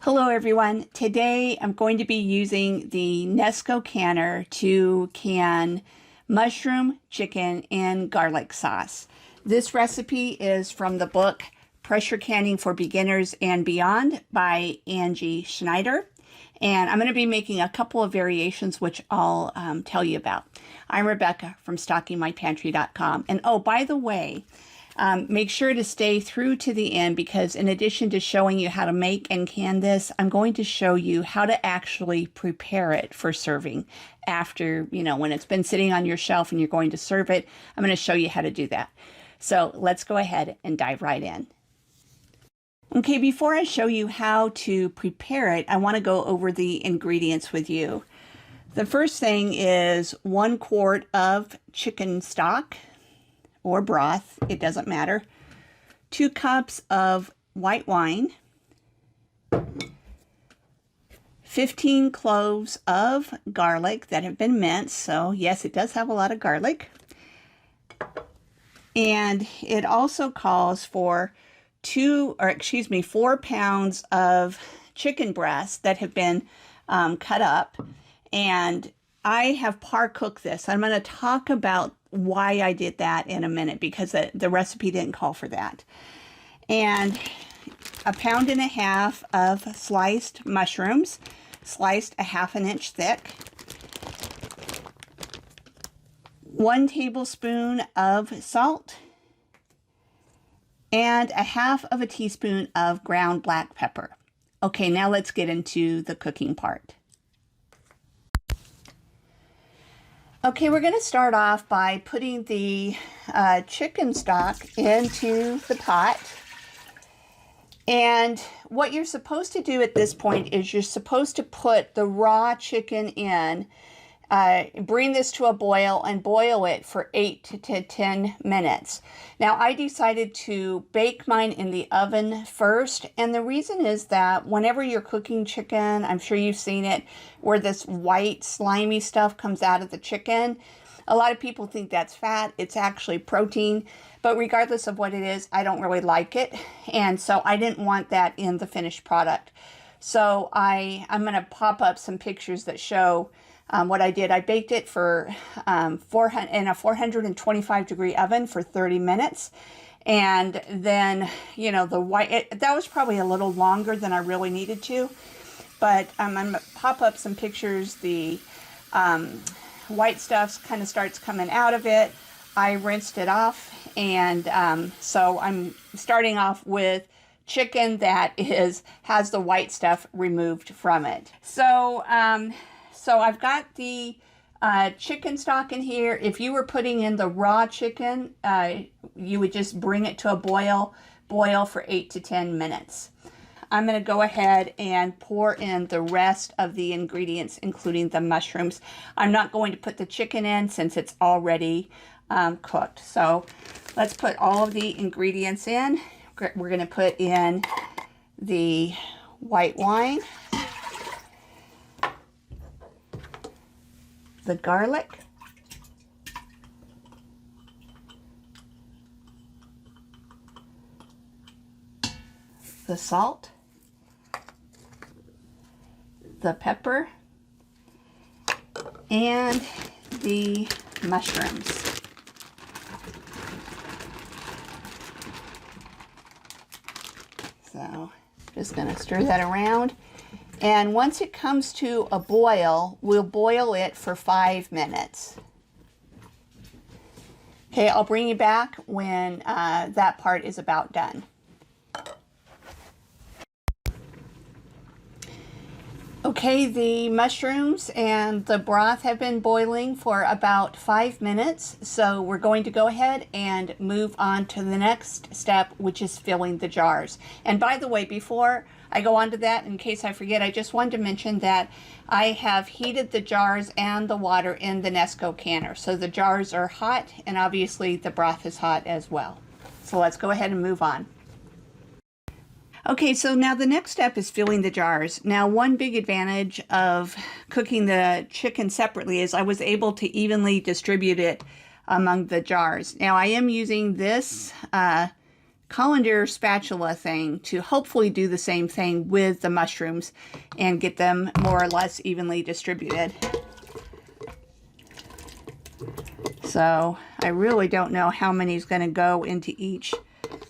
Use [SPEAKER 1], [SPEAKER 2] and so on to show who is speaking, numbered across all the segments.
[SPEAKER 1] Hello everyone. Today I'm going to be using the Nesco canner to can mushroom, chicken, and garlic sauce. This recipe is from the book Pressure Canning for Beginners and Beyond by Angie Schneider. And I'm going to be making a couple of variations which I'll tell you about. I'm Rebecca from StockingMyPantry.com. And oh, by the way, make sure to stay through to the end because in addition to showing you how to make and can this, I'm going to show you how to actually prepare it for serving after, when it's been sitting on your shelf and you're going to serve it. I'm going to show you how to do that. So let's go ahead and dive right in. Okay, before I show you how to prepare it, I want to go over the ingredients with you. The first thing is 1 quart of chicken stock or broth, it doesn't matter, 2 cups of white wine, 15 cloves of garlic that have been minced, so yes, it does have a lot of garlic, and it also calls for 4 pounds of chicken breasts that have been cut up, and I have par cooked this. I'm going to talk about why I did that in a minute because the recipe didn't call for that. And 1.5 pounds of sliced mushrooms, sliced a 1/2 inch thick. 1 tablespoon of salt and 1/2 teaspoon of ground black pepper. Okay, now let's get into the cooking part. Okay, we're going to start off by putting the chicken stock into the pot. And what you're supposed to do at this point is you're supposed to put the raw chicken in, bring this to a boil and boil it for 8 to 10 minutes. Now, I decided to bake mine in the oven first, and the reason is that whenever you're cooking chicken, I'm sure you've seen it, where this white slimy stuff comes out of the chicken. A lot of people think that's fat. It's actually protein, but regardless of what it is, I don't really like it, and so I didn't want that in the finished product. So I'm going to pop up some pictures that show what I did. I baked it for in a 425 degree oven for 30 minutes. And then, the white, that was probably a little longer than I really needed to. But I'm going to pop up some pictures. The white stuff kind of starts coming out of it. I rinsed it off. And so I'm starting off with chicken that has the white stuff removed from it. So I've got the chicken stock in here. If you were putting in the raw chicken, you would just bring it to a boil for 8 to 10 minutes. I'm going to go ahead and pour in the rest of the ingredients, including the mushrooms. I'm not going to put the chicken in since it's already cooked. So let's put all of the ingredients in. We're going to put in the white wine, the garlic, the salt, the pepper, and the mushrooms. So just going to stir that around. And once it comes to a boil, we'll boil it for 5 minutes. Okay, I'll bring you back when that part is about done. Okay, the mushrooms and the broth have been boiling for about 5 minutes, so we're going to go ahead and move on to the next step, which is filling the jars. And by the way, before I go on to that, in case I forget, I just wanted to mention that I have heated the jars and the water in the Nesco canner. So the jars are hot, and obviously the broth is hot as well. So let's go ahead and move on. Okay, so now the next step is filling the jars. Now, one big advantage of cooking the chicken separately is I was able to evenly distribute it among the jars. Now, I am using this colander spatula thing to hopefully do the same thing with the mushrooms and get them more or less evenly distributed. So I really don't know how many is going to go into each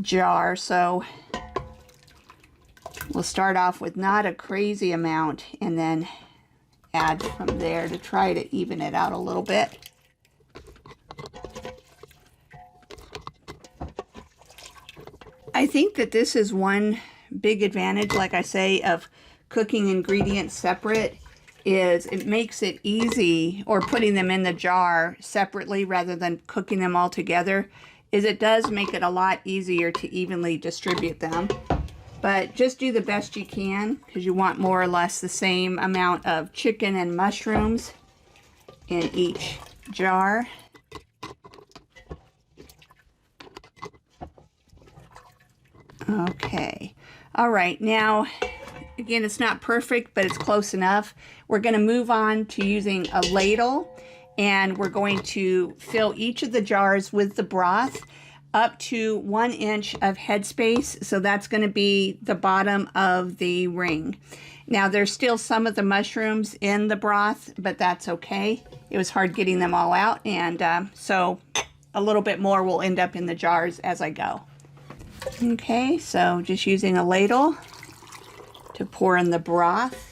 [SPEAKER 1] jar, so we'll start off with not a crazy amount and then add from there to try to even it out a little bit. I think that this is one big advantage, like I say, of cooking ingredients separate, is it makes it easy, or putting them in the jar separately rather than cooking them all together, is it does make it a lot easier to evenly distribute them. But just do the best you can, because you want more or less the same amount of chicken and mushrooms in each jar. Okay. All right. Now, again, it's not perfect, but it's close enough. We're going to move on to using a ladle, and we're going to fill each of the jars with the broth up to 1 inch of headspace. So that's going to be the bottom of the ring. Now, there's still some of the mushrooms in the broth, but that's okay. It was hard getting them all out, and so a little bit more will end up in the jars as I go. Okay, so just using a ladle to pour in the broth.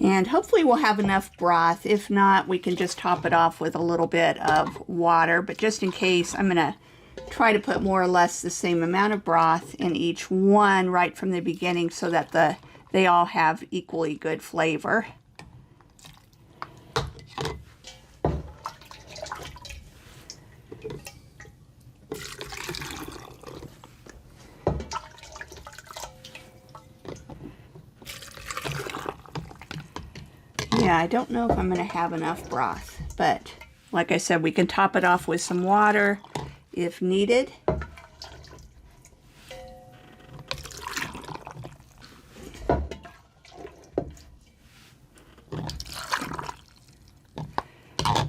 [SPEAKER 1] And hopefully we'll have enough broth. If not, we can just top it off with a little bit of water. But just in case, I'm going to try to put more or less the same amount of broth in each one right from the beginning so that they all have equally good flavor. Yeah, I don't know if I'm going to have enough broth, but like I said, we can top it off with some water if needed.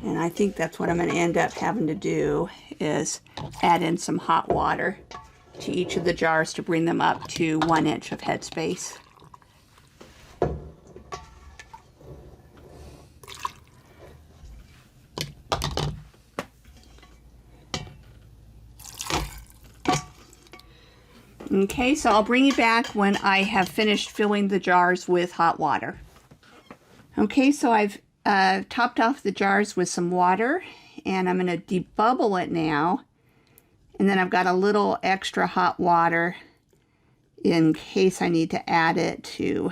[SPEAKER 1] And I think that's what I'm going to end up having to do, is add in some hot water to each of the jars to bring them up to 1 inch of headspace. Okay, so I'll bring you back when I have finished filling the jars with hot water. Okay, so I've topped off the jars with some water, and I'm going to debubble it now. And then I've got a little extra hot water in case I need to add it to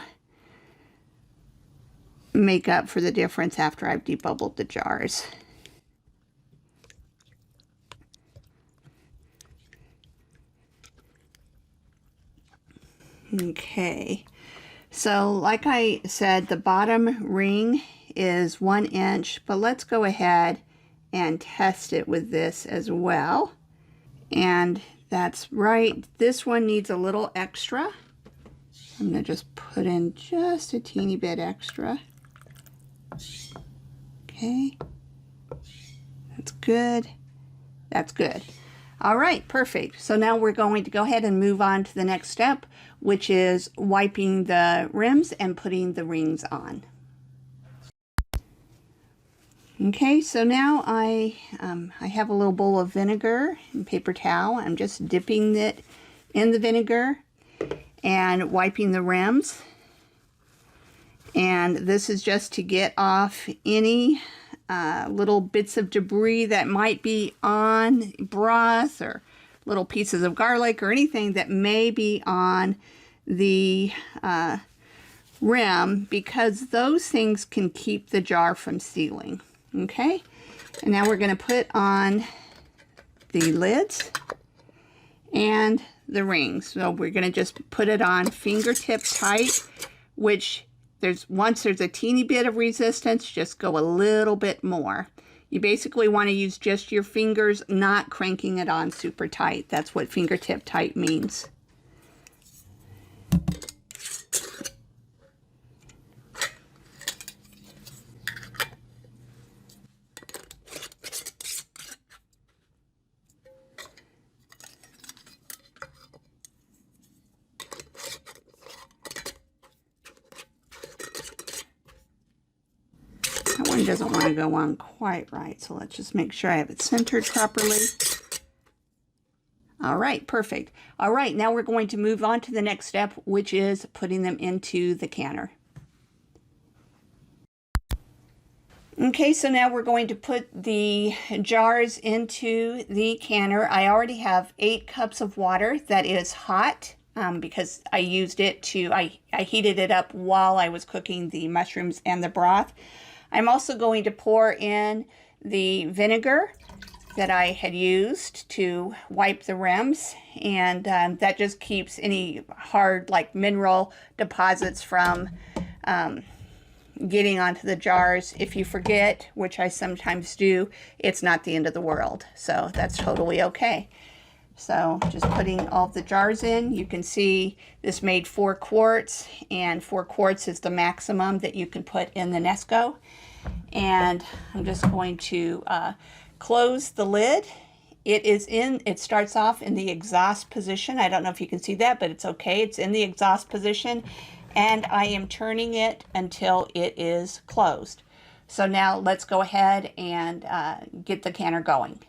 [SPEAKER 1] make up for the difference after I've debubbled the jars. Okay, so like I said, the bottom ring is 1 inch, but let's go ahead and test it with this as well. And that's right, this one needs a little extra. I'm going to just put in just a teeny bit extra. Okay, that's good. That's good. All right, perfect. So now we're going to go ahead and move on to the next step, which is wiping the rims and putting the rings on. Okay, so now I have a little bowl of vinegar and paper towel. I'm just dipping it in the vinegar and wiping the rims. And this is just to get off any little bits of debris that might be on broth, or little pieces of garlic, or anything that may be on the rim, because those things can keep the jar from sealing. Okay, and now we're going to put on the lids and the rings. So we're going to just put it on fingertip tight, which once there's a teeny bit of resistance, just go a little bit more. You basically want to use just your fingers, not cranking it on super tight. That's what fingertip tight means. It doesn't want to go on quite right, so let's just make sure I have it centered properly. All right, perfect. All right, now we're going to move on to the next step, which is putting them into the canner. Okay, so now we're going to put the jars into the canner. I already have 8 cups of water that is hot because I used it to, I heated it up while I was cooking the mushrooms and the broth. I'm also going to pour in the vinegar that I had used to wipe the rims, and that just keeps any hard like mineral deposits from getting onto the jars. If you forget, which I sometimes do, it's not the end of the world, so that's totally okay. So just putting all the jars in. You can see this made 4 quarts, and 4 quarts is the maximum that you can put in the Nesco. And I'm just going to close the lid. It starts off in the exhaust position. I don't know if you can see that, but it's okay. It's in the exhaust position, and I am turning it until it is closed. So now let's go ahead and get the canner going.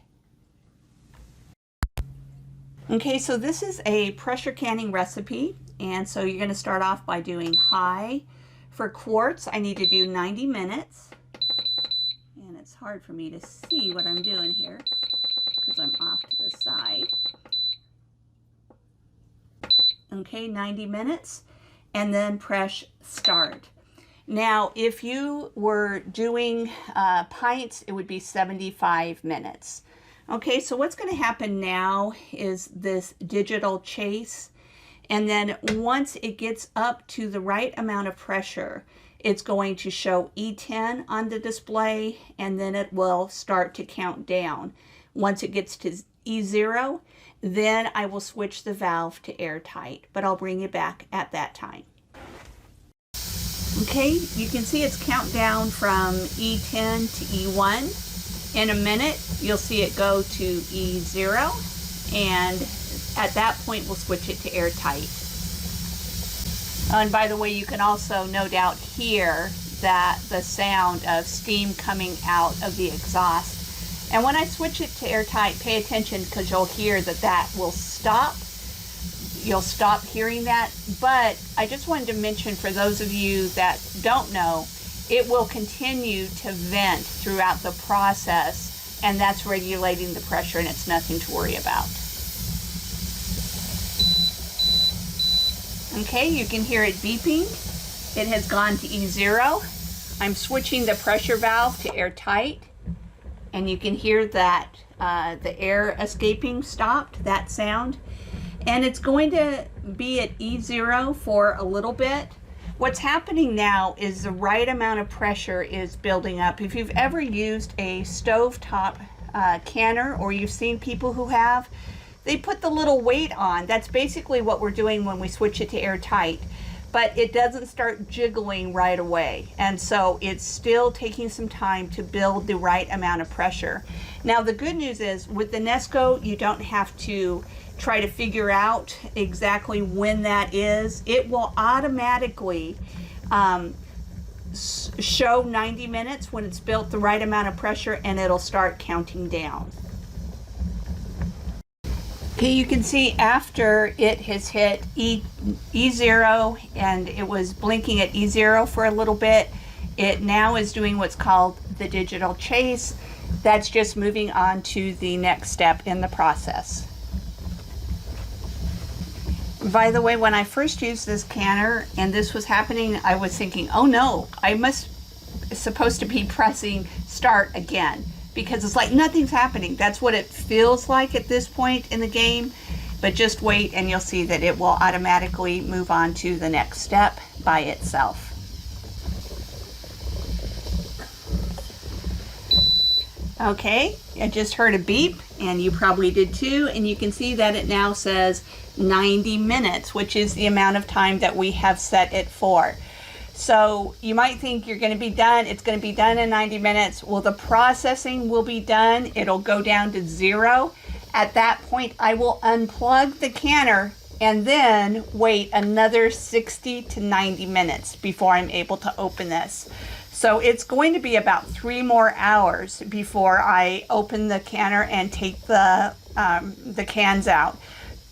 [SPEAKER 1] Okay, so this is a pressure canning recipe, and so you're going to start off by doing high. For quarts, I need to do 90 minutes. And it's hard for me to see what I'm doing here because I'm off to the side. Okay, 90 minutes, and then press start. Now, if you were doing pints, it would be 75 minutes. Okay, so what's going to happen now is this digital chase, and then once it gets up to the right amount of pressure, it's going to show E10 on the display, and then it will start to count down. Once it gets to E0, then I will switch the valve to airtight, but I'll bring you back at that time. Okay, you can see it's count down from E10 to E1. In a minute, you'll see it go to E0, and at that point, we'll switch it to airtight. And by the way, you can also no doubt hear that the sound of steam coming out of the exhaust. And when I switch it to airtight, pay attention because you'll hear that that will stop. You'll stop hearing that. But I just wanted to mention for those of you that don't know, it will continue to vent throughout the process, and that's regulating the pressure, and it's nothing to worry about. Okay, you can hear it beeping. It has gone to E0. I'm switching the pressure valve to airtight, and you can hear that the air escaping stopped, that sound. And it's going to be at E0 for a little bit. What's happening now is the right amount of pressure is building up. If you've ever used a stovetop canner, or you've seen people who have, they put the little weight on. That's basically what we're doing when we switch it to airtight, but it doesn't start jiggling right away. And so it's still taking some time to build the right amount of pressure. Now, the good news is with the Nesco, you don't have to try to figure out exactly when that is. It will automatically show 90 minutes when it's built the right amount of pressure, and it'll start counting down. Okay, you can see after it has hit E0 and it was blinking at E0 for a little bit, it now is doing what's called the digital chase. That's just moving on to the next step in the process. By the way, when I first used this canner and this was happening, I was thinking, oh no, supposed to be pressing start again, because it's like nothing's happening. That's what it feels like at this point in the game, but just wait and you'll see that it will automatically move on to the next step by itself. Okay, I just heard a beep, and you probably did too, and you can see that it now says 90 minutes, which is the amount of time that we have set it for. So you might think you're going to be done. It's going to be done in 90 minutes. Well, the processing will be done. It'll go down to 0. At that point, I will unplug the canner and then wait another 60 to 90 minutes before I'm able to open this. So it's going to be about 3 more hours before I open the canner and take the cans out,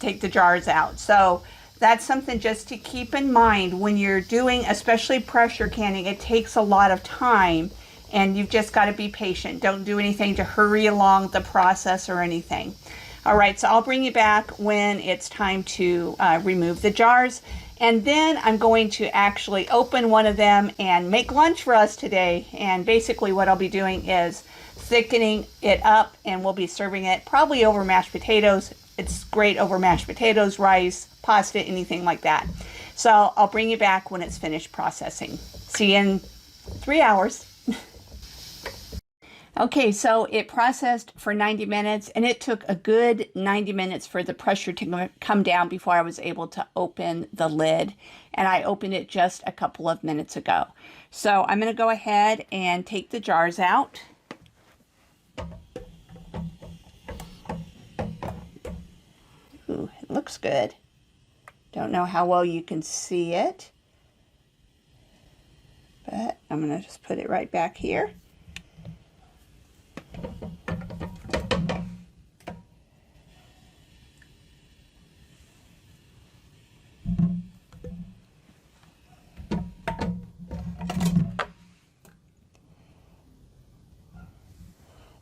[SPEAKER 1] take the jars out. So that's something just to keep in mind when you're doing, especially pressure canning. It takes a lot of time, and you've just got to be patient. Don't do anything to hurry along the process or anything. All right, so I'll bring you back when it's time to remove the jars. And then I'm going to actually open one of them and make lunch for us today. And basically what I'll be doing is thickening it up, and we'll be serving it probably over mashed potatoes. It's great over mashed potatoes, rice, pasta, anything like that. So I'll bring you back when it's finished processing. See you in 3 hours. Okay, so it processed for 90 minutes, and it took a good 90 minutes for the pressure to come down before I was able to open the lid. And I opened it just a couple of minutes ago. So I'm going to go ahead and take the jars out. Ooh, it looks good. Don't know how well you can see it, but I'm going to just put it right back here.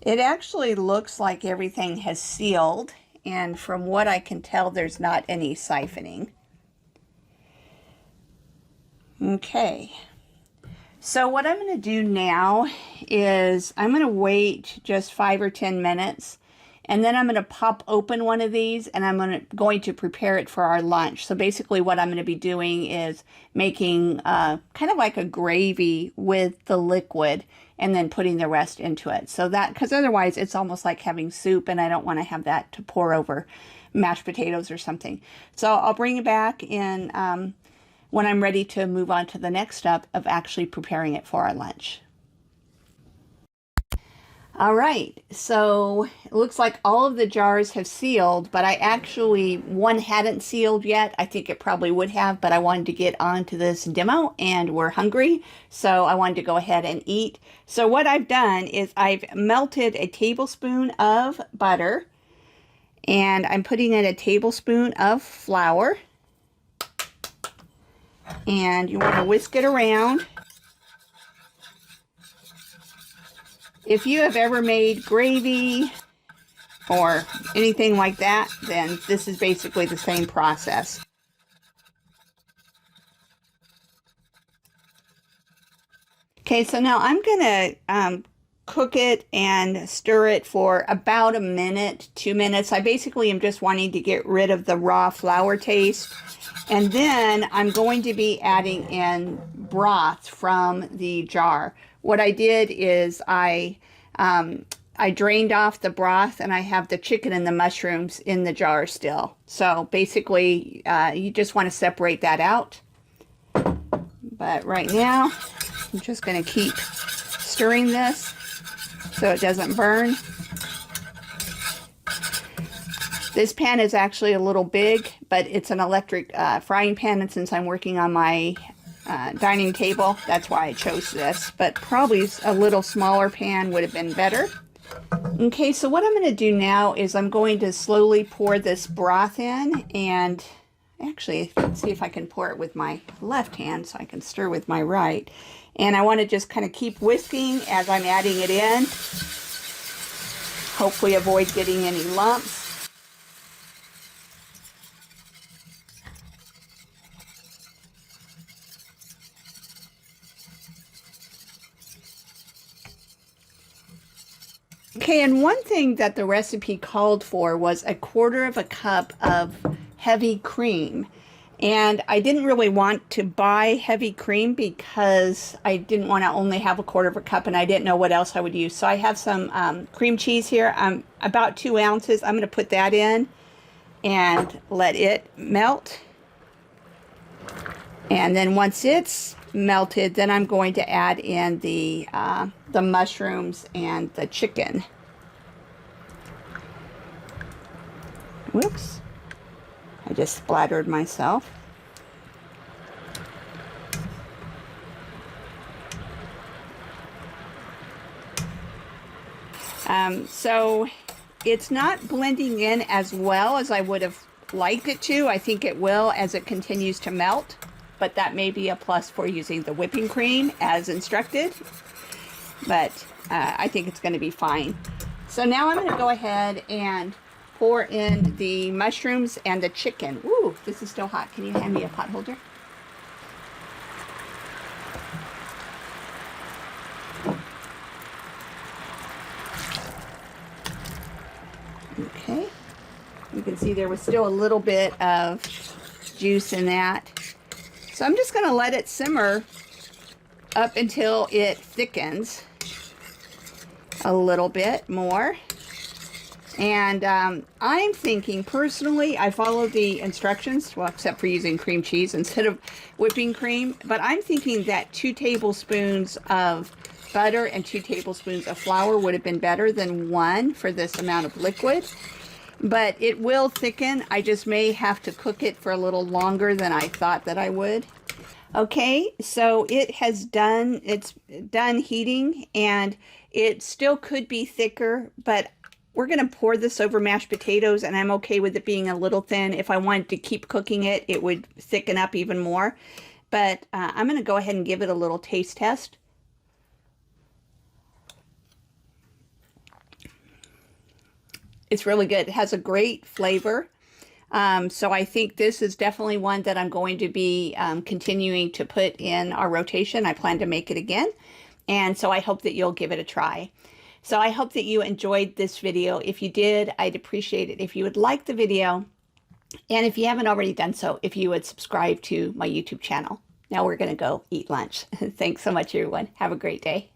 [SPEAKER 1] It actually looks like everything has sealed, and from what I can tell, there's not any siphoning. Okay, so what I'm going to do now is I'm going to wait just 5 or 10 minutes, and then I'm going to pop open one of these, and I'm going to prepare it for our lunch. So basically what I'm going to be doing is making kind of like a gravy with the liquid, and then putting the rest into it. So that, because otherwise it's almost like having soup, and I don't want to have that to pour over mashed potatoes or something. So I'll bring it back in when I'm ready to move on to the next step of actually preparing it for our lunch. All right, so it looks like all of the jars have sealed, but one hadn't sealed yet. I think it probably would have, but I wanted to get onto this demo, and we're hungry, so I wanted to go ahead and eat. So what I've done is I've melted a tablespoon of butter, and I'm putting in a tablespoon of flour, and you want to whisk it around. If you have ever made gravy or anything like that, then this is basically the same process. Okay, so now I'm going to cook it and stir it for about a minute, 2 minutes. I basically am just wanting to get rid of the raw flour taste. And then I'm going to be adding in broth from the jar. What I did is I drained off the broth, and I have the chicken and the mushrooms in the jar still. So basically, you just want to separate that out. But right now, I'm just going to keep stirring this so it doesn't burn. This pan is actually a little big, but it's an electric frying pan, and since I'm working on my dining table, that's why I chose this, but probably a little smaller pan would have been better. Okay, so what I'm going to do now is I'm going to slowly pour this broth in, and actually, let's see if I can pour it with my left hand so I can stir with my right. And I want to just kind of keep whisking as I'm adding it in. Hopefully avoid getting any lumps. Okay, and one thing that the recipe called for was 1/4 cup of heavy cream. And I didn't really want to buy heavy cream because I didn't want to only have 1/4 cup, and I didn't know what else I would use. So I have some cream cheese here, about 2 ounces. I'm going to put that in and let it melt. And then once it's melted, then I'm going to add in the mushrooms and the chicken. Whoops. I just splattered myself. So it's not blending in as well as I would have liked it to. I think it will as it continues to melt, but that may be a plus for using the whipping cream as instructed. But I think it's going to be fine. So now I'm going to go ahead and pour in the mushrooms and the chicken. Ooh, this is still hot. Can you hand me a pot holder? Okay. You can see there was still a little bit of juice in that. So I'm just going to let it simmer up until it thickens a little bit more. And I'm thinking, personally, I followed the instructions, well, except for using cream cheese instead of whipping cream, but I'm thinking that 2 tablespoons of butter and 2 tablespoons of flour would have been better than 1 for this amount of liquid. But it will thicken. I just may have to cook it for a little longer than I thought that I would. Okay, so it's done heating, and it still could be thicker, but we're going to pour this over mashed potatoes, and I'm okay with it being a little thin. If I wanted to keep cooking it, it would thicken up even more. But I'm going to go ahead and give it a little taste test. It's really good. It has a great flavor. So I think this is definitely one that I'm going to be continuing to put in our rotation. I plan to make it again. And so I hope that you'll give it a try. So I hope that you enjoyed this video. If you did, I'd appreciate it if you would like the video. And if you haven't already done so, if you would subscribe to my YouTube channel. Now we're going to go eat lunch. Thanks so much, everyone. Have a great day.